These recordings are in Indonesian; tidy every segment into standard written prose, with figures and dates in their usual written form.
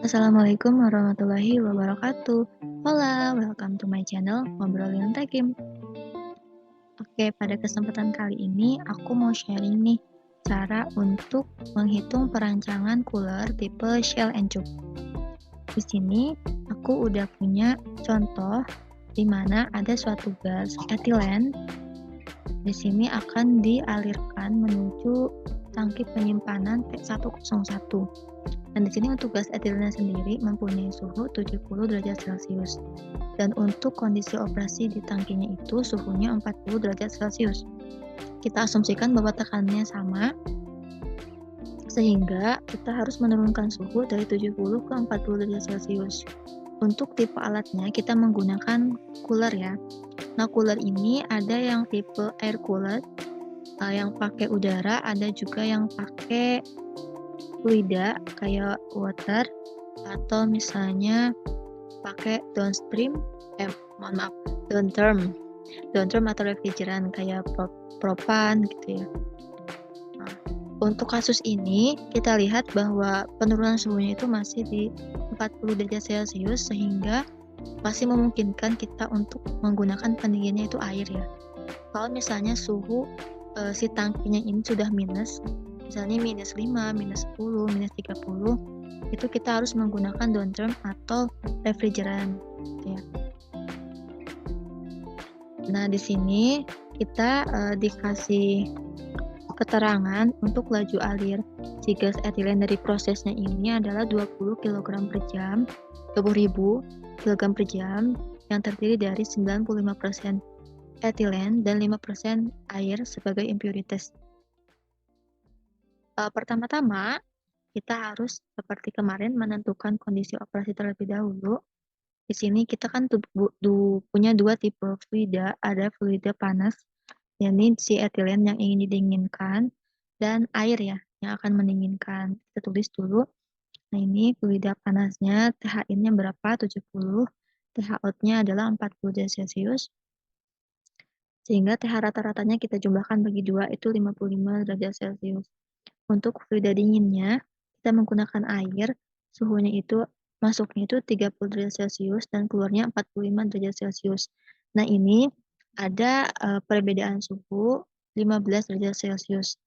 Assalamualaikum warahmatullahi wabarakatuh. Hola, welcome to my channel Ngobrolin Tekim. Oke, pada kesempatan kali ini aku mau sharing nih cara untuk menghitung perancangan cooler tipe Shell and Tube. Di sini aku udah punya contoh di mana ada suatu gas etilen. Di sini akan dialirkan menuju tangki penyimpanan T101. Dan di sini untuk gas etilennya sendiri mempunyai suhu 70 derajat Celcius. Dan untuk kondisi operasi di tangkinya itu suhunya 40 derajat Celcius. Kita asumsikan bahwa tekanannya sama, sehingga kita harus menurunkan suhu dari 70 ke 40 derajat Celcius. Untuk tipe alatnya kita menggunakan cooler ya. Nah, cooler ini ada yang tipe air cooler, yang pakai udara, ada juga yang pakai fluida kayak water, atau misalnya pakai downstream downterm atau refrigeran kayak propan gitu ya. Nah, untuk kasus ini kita lihat bahwa penurunan suhunya itu masih di 40 derajat Celcius, sehingga masih memungkinkan kita untuk menggunakan pendinginnya itu air ya. Kalau misalnya suhu si tangkinya ini sudah minus, misalnya minus 5, minus 10, minus 30, itu kita harus menggunakan downterm atau refrigeran ya. Nah, di sini kita dikasih keterangan untuk laju alir si gas etilen dari prosesnya ini adalah 20 kg per jam, 20.000 kg per jam, yang terdiri dari 95% etilen dan 5% air sebagai impurities. Pertama-tama kita harus seperti kemarin menentukan kondisi operasi terlebih dahulu. Di sini kita kan punya dua tipe fluida, ada fluida panas, yakni si etilen yang ingin didinginkan, dan air ya yang akan mendinginkan. Kita tulis dulu. Nah, ini fluida panasnya, TH-nya berapa? 70, TH-out-nya adalah 40 derajat Celcius. Sehingga TH rata-ratanya kita jumlahkan bagi 2 itu 55 derajat Celcius. Untuk fluida dinginnya, kita menggunakan air, suhunya itu masuknya itu 30 derajat Celcius dan keluarnya 45 derajat Celcius. Nah, ini ada perbedaan suhu 15 derajat Celcius.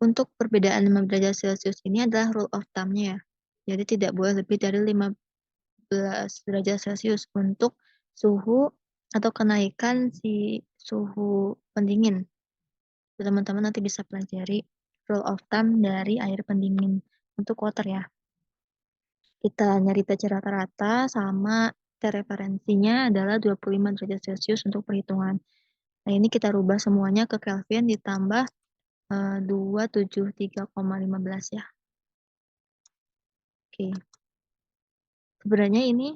Untuk perbedaan 15 derajat Celcius ini adalah rule of thumb-nya ya. Jadi tidak boleh lebih dari 15 derajat Celcius untuk suhu atau kenaikan si suhu pendingin. Teman-teman nanti bisa pelajari rule of thumb dari air pendingin untuk water ya. Kita nyari TC rata-rata sama T referensinya adalah 25 derajat Celcius untuk perhitungan. Nah, ini kita rubah semuanya ke Kelvin ditambah 273,15 ya. Oke. Sebenarnya ini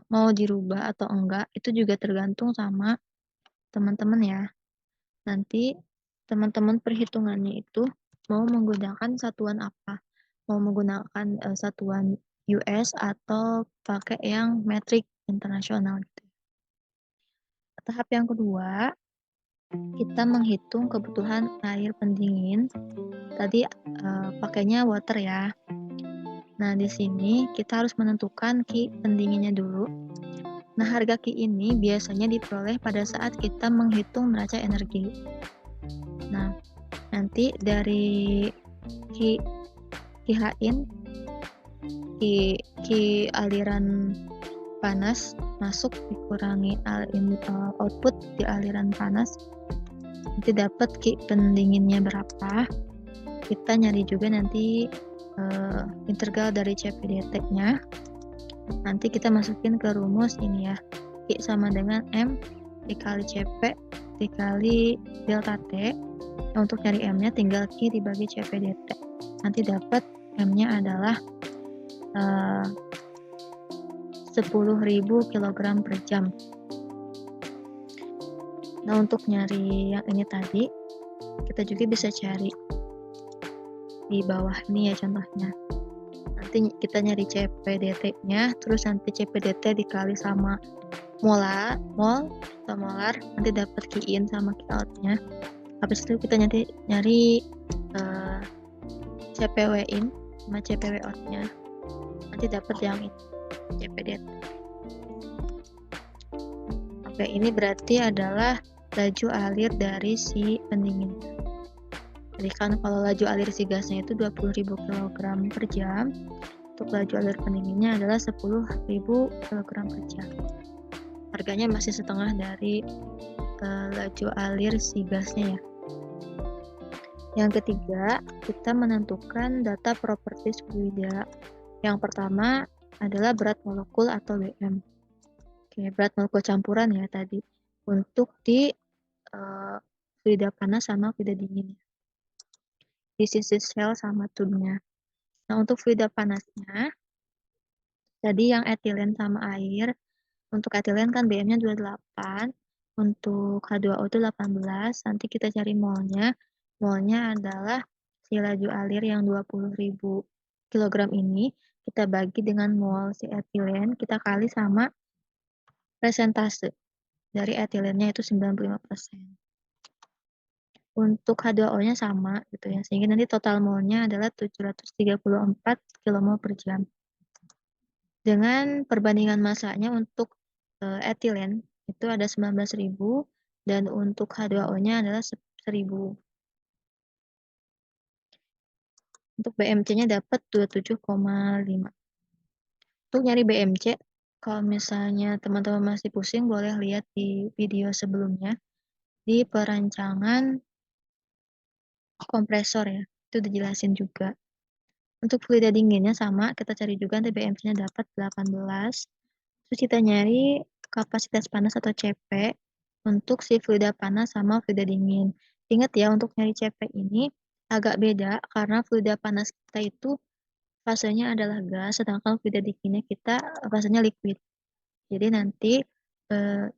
mau dirubah atau enggak itu juga tergantung sama teman-teman ya. Nanti teman-teman perhitungannya itu mau menggunakan satuan apa? Mau menggunakan satuan US atau pakai yang metrik internasional gitu. Tahap yang kedua, kita menghitung kebutuhan air pendingin. Tadi pakainya water ya. Nah, di sini kita harus menentukan Ki pendinginnya dulu. Nah, harga Ki ini biasanya diperoleh pada saat kita menghitung neraca energi. Nah, nanti dari Ki HIN, Ki aliran panas masuk dikurangi output di aliran panas, nanti dapat Ki pendinginnya berapa. Kita nyari juga nanti integral dari CP/dt-nya. Nanti kita masukin ke rumus ini ya. Q sama dengan M dikali CP dikali delta T. Nah, untuk nyari M-nya tinggal Q dibagi CP/dt. Nanti dapat M-nya adalah 10.000 kg per jam. Nah, untuk nyari yang ini tadi, kita juga bisa cari di bawah ini ya contohnya. Nanti kita nyari CP/dt-nya, terus nanti CP/dt dikali sama mol atau molar, nanti dapat Q-in sama Q-out-nya. Habis itu kita nyari CPW-in sama CPW out-nya. Nanti dapat yang ini, CPDT. Oke, ini berarti adalah laju alir dari si pendingin. Jadi kan kalau laju alir si gasnya itu 20.000 kg per jam, untuk laju alir pendinginnya adalah 10.000 kg per jam. Harganya masih setengah dari laju alir si gasnya ya. Yang ketiga, kita menentukan data properties fluida. Yang pertama adalah berat molekul atau BM. Oke, berat molekul campuran ya tadi. Untuk di fluida panas sama fluida dingin. Di sisi sel sama tubnya. Nah, untuk fluida panasnya, tadi yang etilen sama air. Untuk etilen kan BM-nya 28, untuk H2O itu 18, nanti kita cari molnya. Molnya adalah si laju alir yang 20.000 kg ini, kita bagi dengan mol si etilen, kita kali sama presentase dari etilennya itu 95%. Untuk H2O-nya sama gitu ya, sehingga nanti total molnya adalah 734 kmol per jam. Dengan perbandingan masanya untuk etilen itu ada 19.000 dan untuk H2O-nya adalah 1.000. Untuk BMC-nya dapat 27,5. Untuk nyari BMC, kalau misalnya teman-teman masih pusing, boleh lihat di video sebelumnya di perancangan kompresor ya. Itu dijelasin juga. Untuk fluida dinginnya sama, kita cari juga nanti BMC-nya dapat 18. Terus kita nyari kapasitas panas atau CP untuk si fluida panas sama fluida dingin. Ingat ya, untuk nyari CP ini agak beda karena fluida panas kita itu fasenya adalah gas, sedangkan fluida dinginnya kita fasenya liquid. Jadi nanti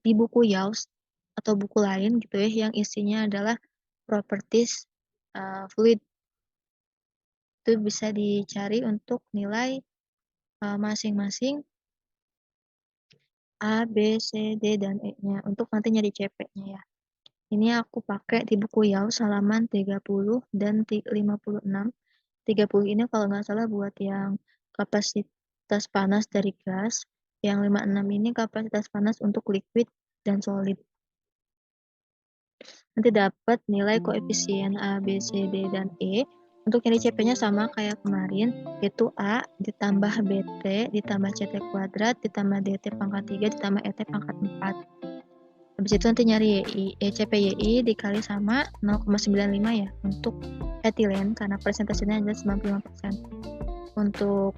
di buku YAWS atau buku lain gitu ya, yang isinya adalah properties fluid, itu bisa dicari untuk nilai masing-masing A, B, C, D, dan E-nya untuk nanti nyari CP-nya ya. Ini aku pakai di buku YAWS halaman 30 dan 56. 30 ini kalau nggak salah buat yang kapasitas panas dari gas. Yang 56 ini kapasitas panas untuk liquid dan solid. Nanti dapat nilai koefisien A, B, C, D, dan E. Untuk nyari CP-nya sama kayak kemarin, yaitu A ditambah BT ditambah CT kuadrat ditambah DT pangkat 3 ditambah ET pangkat 4. Habis itu nanti nyari YI, CPYI dikali sama 0,95 ya untuk etilen karena persentasenya adalah 95%. Untuk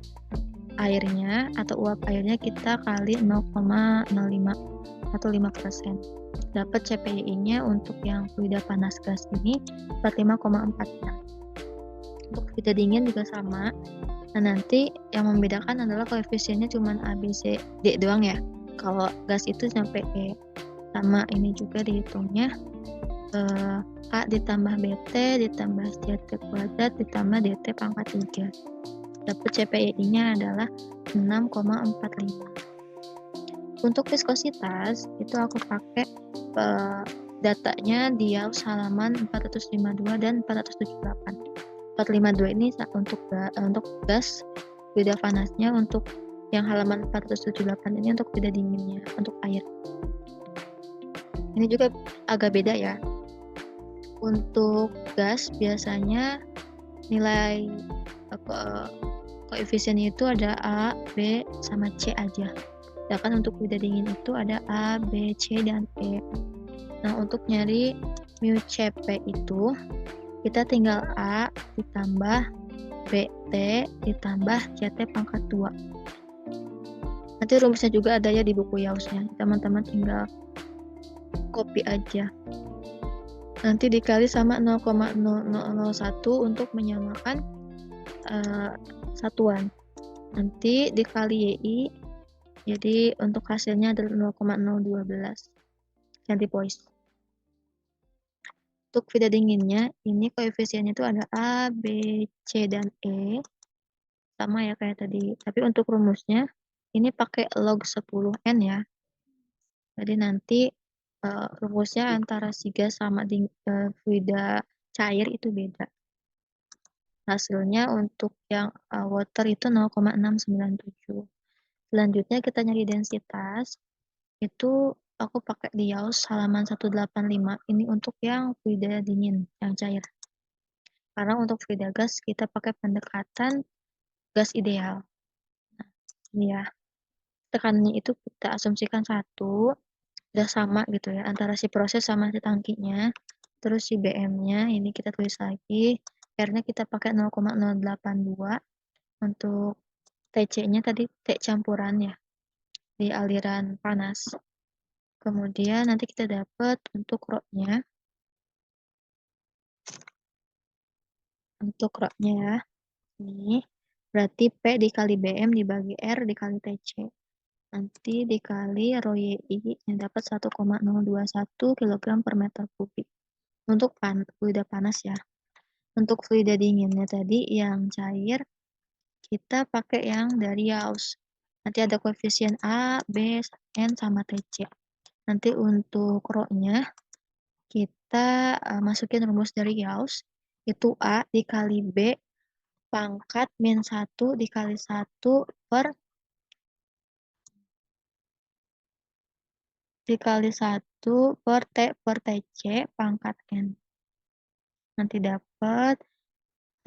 airnya atau uap airnya kita kali 0,05 atau 5%. Dapat CPYI-nya untuk yang fluida panas gas ini 45,4 ya. Untuk fluida dingin juga sama. Nah, nanti yang membedakan adalah koefisiennya cuma A, B, C, D doang ya. Kalau gas itu sampai E. Sama ini juga dihitungnya A ditambah BT ditambah CT kuadrat ditambah DT pangkat 3. Dapat CPI-nya adalah 6,45. Untuk viskositas itu aku pakai datanya di YAWS halaman 452 dan 478. 452 ini untuk gas beda panasnya, untuk yang halaman 478 ini untuk beda dinginnya untuk air. Ini juga agak beda ya. Untuk gas biasanya nilai koefisiennya itu ada A, B, sama C aja. Sedangkan untuk beda dingin itu ada A, B, C, dan E. Nah, untuk nyari mu CP itu kita tinggal A ditambah BT ditambah CT pangkat 2. Nanti rumusnya juga ada ya di buku YAWS-nya. Teman-teman tinggal copy aja. Nanti dikali sama 0,0001 untuk menyamakan satuan. Nanti dikali YI, jadi untuk hasilnya adalah 0,012 centipoise. Untuk fluida dinginnya, ini koefisiennya itu ada A, B, C, dan E. Sama ya kayak tadi. Tapi untuk rumusnya, ini pakai log 10N ya. Jadi nanti rumusnya antara si gas sama fluida cair itu beda. Hasilnya untuk yang water itu 0,697. Selanjutnya kita nyari densitas. Itu aku pakai di Yaos halaman 185. Ini untuk yang fluida dingin, yang cair. Karena untuk fluida gas kita pakai pendekatan gas ideal. Nah, ini ya. Tekanannya itu kita asumsikan 1, udah sama gitu ya, antara si proses sama si tangkinya. Terus si BM-nya ini kita tulis lagi. R-nya kita pakai 0,082. Untuk TC-nya tadi T campuran ya, di aliran panas. Kemudian nanti kita dapat untuk rho-nya. Untuk rho-nya ya. Ini berarti P dikali BM dibagi R dikali TC. Nanti dikali rho YI yang dapat 1,021 kg per meter kubik. Untuk fluida panas ya. Untuk fluida dinginnya tadi yang cair, kita pakai yang dari Yaos. Nanti ada koefisien A, B, N, sama TC. Nanti untuk rho-nya, kita masukin rumus dari Yaos. Itu A dikali B pangkat min 1 dikali 1 per dikali 1 per T per TC pangkat N. Nanti dapat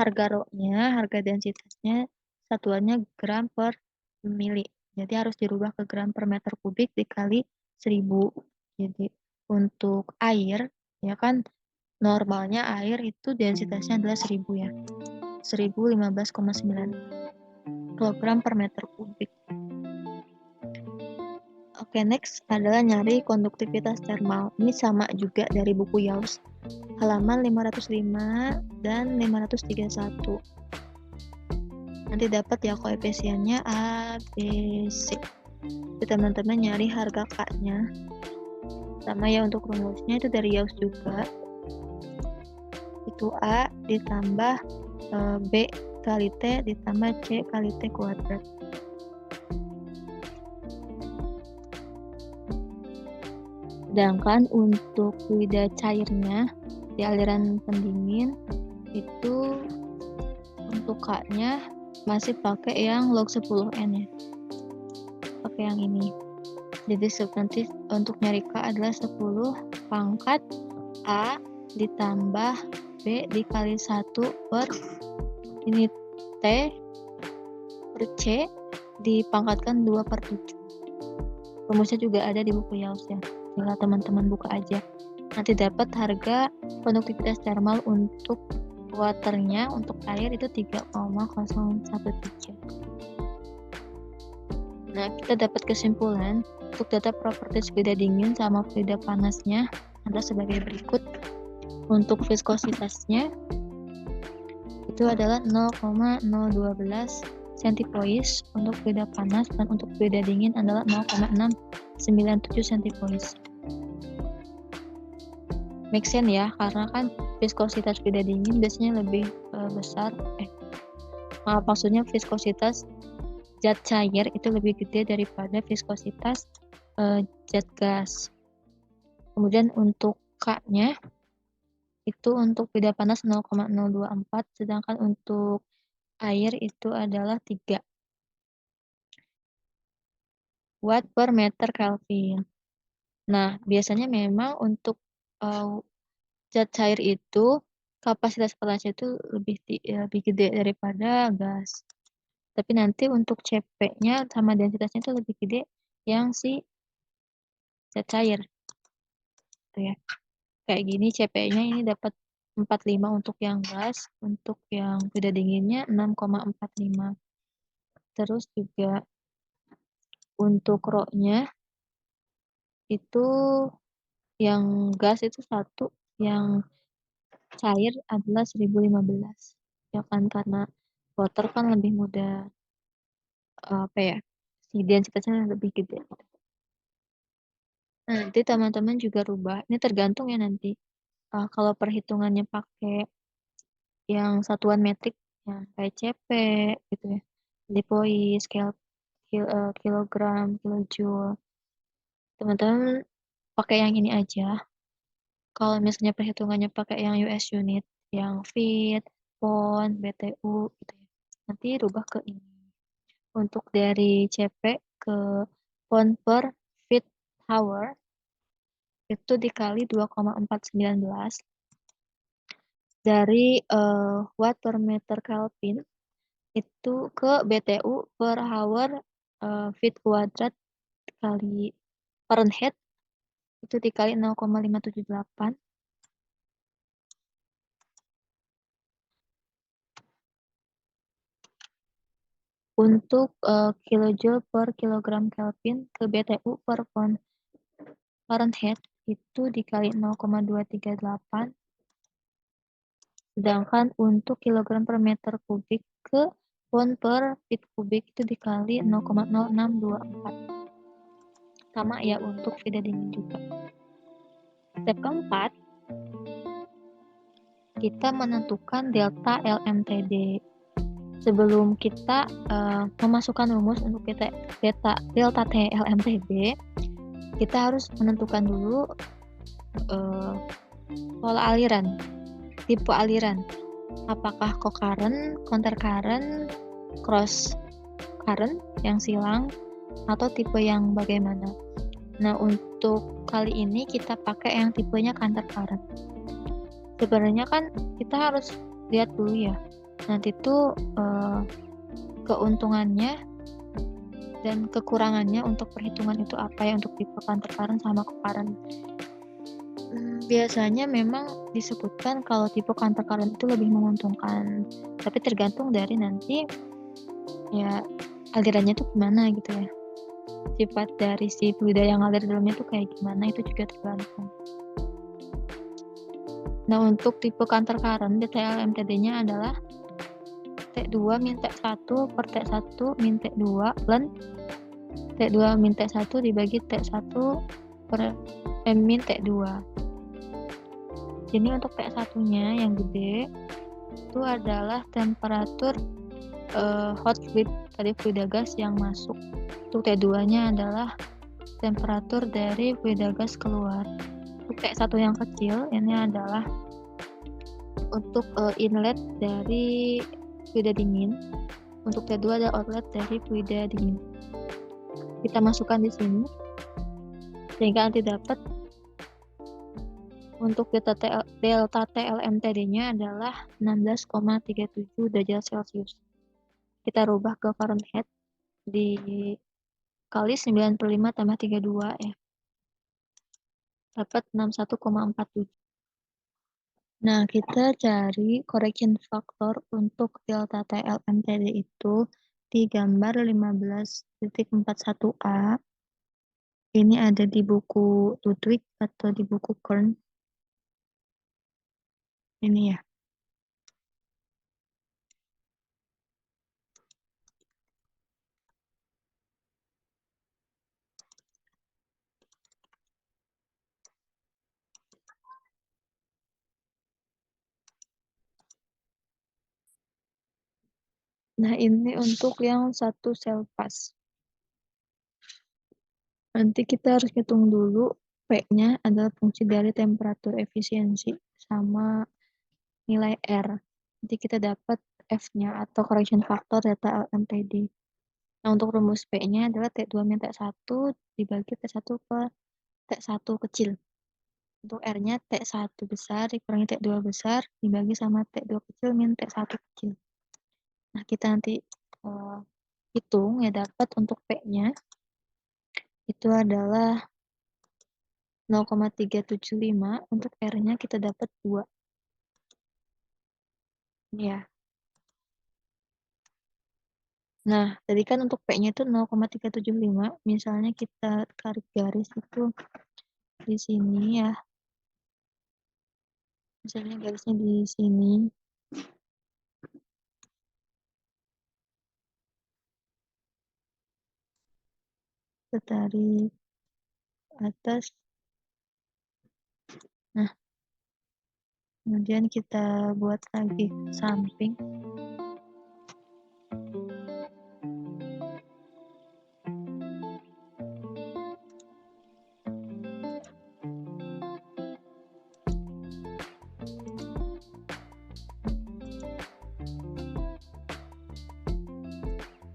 harga rho-nya, harga densitasnya, satuannya gram per mili. Jadi harus dirubah ke gram per meter kubik dikali 1000. Jadi untuk air, ya kan normalnya air itu densitasnya adalah 1000 ya. 1015,9 kilogram per meter kubik. Oke, next adalah nyari konduktivitas termal. Ini sama juga dari buku Yaos. Halaman 505 dan 531. Nanti dapat ya koefisiennya A, B, C. Jadi teman-teman nyari harga K-nya. Sama ya untuk rumusnya itu dari Yaos juga. Itu A ditambah B kali T ditambah C kali T kuadrat. Sedangkan untuk fluida cairnya di aliran pendingin itu untuk K-nya masih pakai yang log 10N ya. Pakai yang ini. Jadi nanti untuk nyari K adalah 10 pangkat A ditambah B dikali 1 per ini T per C dipangkatkan 2 per 7. Rumusnya juga ada di buku Yaos ya. Tinggal teman-teman buka aja. Nanti dapat harga konduktivitas termal untuk waternya, untuk air itu 3,013. Nah, kita dapat kesimpulan untuk data properti fluida dingin sama fluida panasnya adalah sebagai berikut. Untuk viskositasnya itu adalah 0,012 centipoise untuk fluida panas dan untuk fluida dingin adalah 0,697 centipoise. Make sense ya, karena kan viskositas fluida dingin biasanya lebih besar. Maksudnya viskositas zat cair itu lebih gede daripada viskositas zat gas. Kemudian untuk K-nya itu untuk fluida panas 0,024, sedangkan untuk air itu adalah 3 watt per meter Kelvin. Nah, biasanya memang untuk zat cair itu kapasitas panasnya itu lebih gede daripada gas. Tapi nanti untuk CP-nya sama densitasnya itu lebih gede yang si zat cair. Tuh ya. Kayak gini CP-nya ini dapat 45 untuk yang gas, untuk yang fluida dinginnya 6,45. Terus juga untuk rho-nya itu yang gas itu 1, yang cair adalah 1015. Ya kan, karena water kan lebih mudah si densitasnya lebih gede. Nah, nanti teman-teman juga rubah. Ini tergantung ya nanti. Kalau perhitungannya pakai yang satuan metrik, ya kayak CP gitu ya, lipois, kilogram, kilojoule. Teman-teman pakai yang ini aja. Kalau misalnya perhitungannya pakai yang US unit, yang feet, PON, BTU gitu ya. Nanti rubah ke ini. Untuk dari CP ke pound per feet hour itu dikali 2,419 dari watt per meter Kelvin itu ke BTU per hour feet kuadrat kali Fahrenheit itu dikali 0,578 untuk kilojoule per kilogram Kelvin ke BTU per pound Fahrenheit itu dikali 0,238, sedangkan untuk kilogram per meter kubik ke pound per feet kubik itu dikali 0,0624. Sama ya untuk vida dingin juga. Step keempat, kita menentukan delta LMTD. Sebelum kita memasukkan rumus untuk kita delta T LMTD, kita harus menentukan dulu pola aliran, tipe aliran. Apakah co-current, counter current, cross current yang silang, atau tipe yang bagaimana. Nah, untuk kali ini kita pakai yang tipenya counter current. Sebenarnya kan kita harus lihat dulu ya, nanti tuh keuntungannya dan kekurangannya untuk perhitungan itu apa ya untuk tipe counter current sama co-current. Biasanya memang disebutkan kalau tipe counter current itu lebih menguntungkan, tapi tergantung dari nanti ya alirannya tuh gimana gitu ya. Sifat dari si fluida yang ngalir dalamnya tuh kayak gimana itu juga tergantung. Nah, untuk tipe counter current detail MTD-nya adalah T2 min T1 per T1 min T2 ln T2 min T1 dibagi T1 per min T2. Jadi untuk T1-nya yang gede itu adalah temperatur hot fluid, tadi fluida gas yang masuk. Untuk T2-nya adalah temperatur dari fluida gas keluar. Untuk T1 yang kecil ini adalah untuk inlet dari fluida dingin. Untuk T2 ada outlet dari fluida dingin. Kita masukkan di sini sehingga nanti dapat untuk delta T LMTD-nya adalah 16,37 derajat Celcius. Kita rubah ke Fahrenheit dikali 95 tambah 32 ya. Dapat 61,47. Nah, kita cari correction factor untuk delta T LMTD itu di gambar 15.41a. Ini ada di buku Ludwig atau di buku Kern. Ini ya. Nah, ini untuk yang satu sel pas. Nanti kita harus hitung dulu P-nya adalah fungsi dari temperatur efisiensi sama nilai R. Nanti kita dapat F-nya atau correction factor delta LMTD. Nah, untuk rumus P-nya adalah T2 min T1 dibagi T1 per T1 kecil. Untuk R-nya T1 besar dikurangi T2 besar dibagi sama T2 kecil min T1 kecil. Nah, kita nanti hitung ya dapat untuk P-nya itu adalah 0,375, untuk R-nya kita dapat 2. Ya. Nah, tadi kan untuk P-nya itu 0,375, misalnya kita tarik garis itu di sini ya. Misalnya garisnya di sini. Kita tarik atas. Nah, kemudian kita buat lagi samping.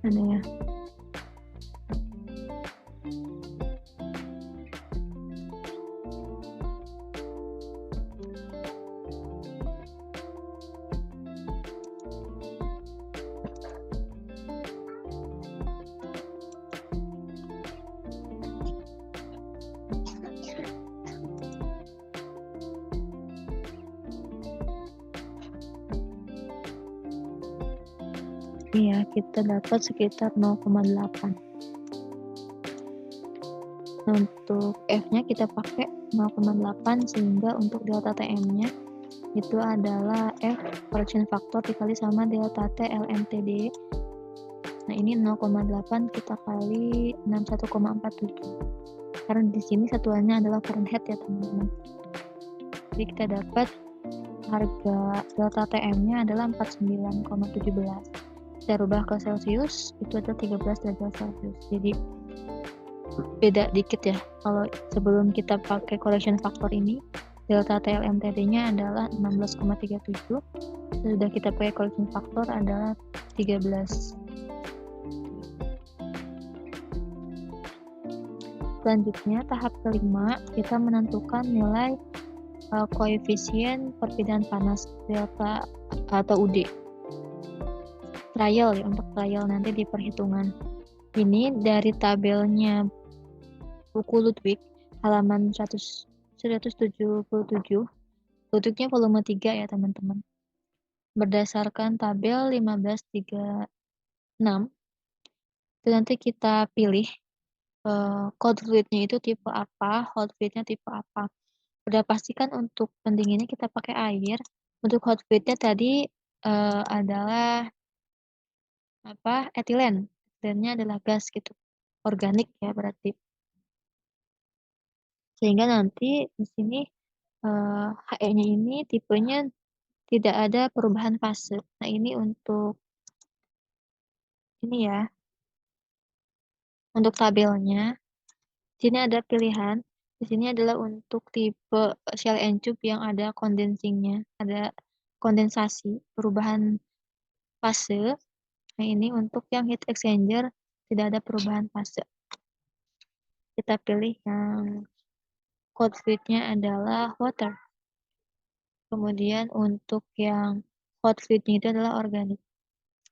Ada ya. Iya, kita dapat sekitar 0,8. Untuk F-nya kita pakai 0,8 sehingga untuk delta TM-nya itu adalah F correction factor dikali sama delta T LMTD. Nah, ini 0,8 kita kali 61,47. Karena di sini satuannya adalah Fahrenheit ya, teman-teman. Jadi kita dapat harga delta TM-nya adalah 49,17. Kita rubah ke Celsius, itu adalah 13 derajat Celsius. Jadi beda dikit ya. Kalau sebelum kita pakai correction factor ini, delta TLMTD-nya adalah 16,37. Sudah kita pakai correction factor adalah 13. Selanjutnya, tahap kelima, kita menentukan nilai koefisien perpindahan panas delta atau UD. Trial ya, untuk trial nanti di perhitungan. Ini dari tabelnya buku Ludwig halaman 177. Ludwignya volume 3 ya, teman-teman. Berdasarkan tabel 1536, itu nanti kita pilih cold fluidnya itu tipe apa, hot fluidnya tipe apa. Udah pastikan untuk pendinginnya kita pakai air. Untuk hot fluidnya tadi adalah etilen. Etilennya adalah gas gitu, organik ya berarti. Sehingga nanti di sini HE-nya ini tipenya tidak ada perubahan fase. Nah, ini untuk ini ya. Untuk tabelnya, di sini ada pilihan. Di sini adalah untuk tipe shell and tube yang ada condensingnya, ada kondensasi, perubahan fase. Nah, ini untuk yang heat exchanger tidak ada perubahan fase. Kita pilih yang cold fluidnya adalah water. Kemudian untuk yang hot fluidnya itu adalah organik.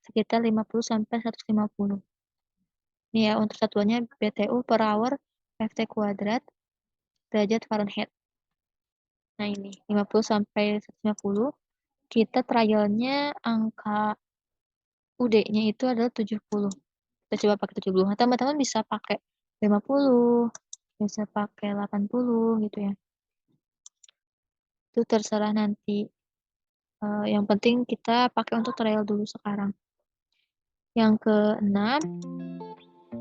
Sekitar 50 sampai 150. Ini ya, untuk satuannya BTU per hour FT kuadrat derajat Fahrenheit. Nah, ini 50 sampai 150. Kita trialnya angka UD-nya itu adalah 70. Kita coba pakai 70. Nah, teman-teman bisa pakai 50, bisa pakai 80 gitu ya. Itu terserah nanti. Yang penting kita pakai untuk trial dulu sekarang. Yang keenam,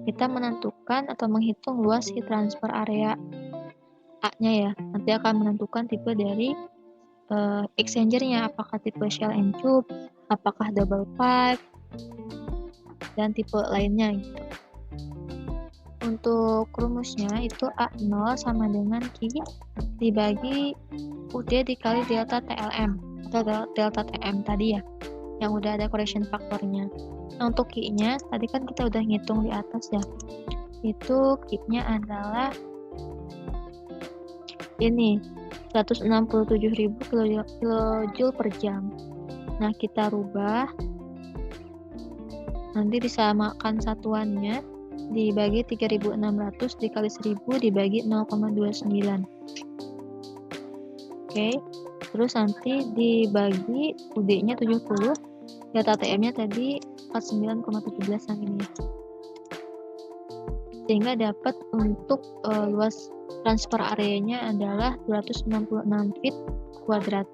kita menentukan atau menghitung luas heat transfer area A-nya ya. Nanti akan menentukan tipe dari exchanger-nya, apakah tipe shell and tube, apakah double pipe, dan tipe lainnya gitu. Untuk rumusnya itu A0 sama dengan Q dibagi UD dikali delta TLM atau delta TM tadi ya, yang udah ada correction faktornya. Nah, untuk Q-nya tadi kan kita udah ngitung di atas ya. Itu Q-nya adalah ini 167.000 kilojoule per jam. Nah, kita rubah. Nanti disamakan satuannya dibagi 3600 dikali 1000 dibagi 0,29. Oke. Terus nanti dibagi UD-nya 70, data TM-nya tadi 49,17 yang ini ya. Sehingga dapat untuk luas transfer areanya adalah 296 feet kuadrat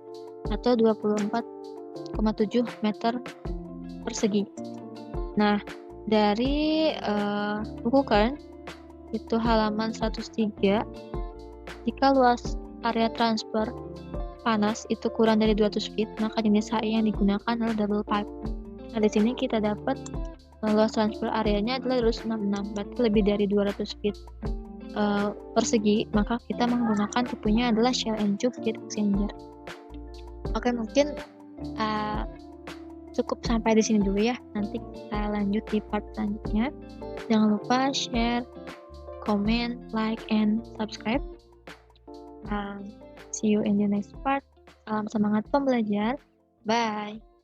atau 24,7 meter persegi. Nah, dari buku Kern itu halaman 103, jika luas area transfer panas itu kurang dari 200 feet, maka jenis HE yang digunakan adalah double pipe. Nah, di sini kita dapat luas transfer areanya adalah 266, berarti lebih dari 200 feet persegi, maka kita menggunakan tipenya adalah shell and tube heat exchanger. Oke, mungkin cukup sampai di sini dulu ya. Nanti kita lanjut di part selanjutnya. Jangan lupa share, comment, like, and subscribe. See you in the next part. Salam semangat pembelajar. Bye.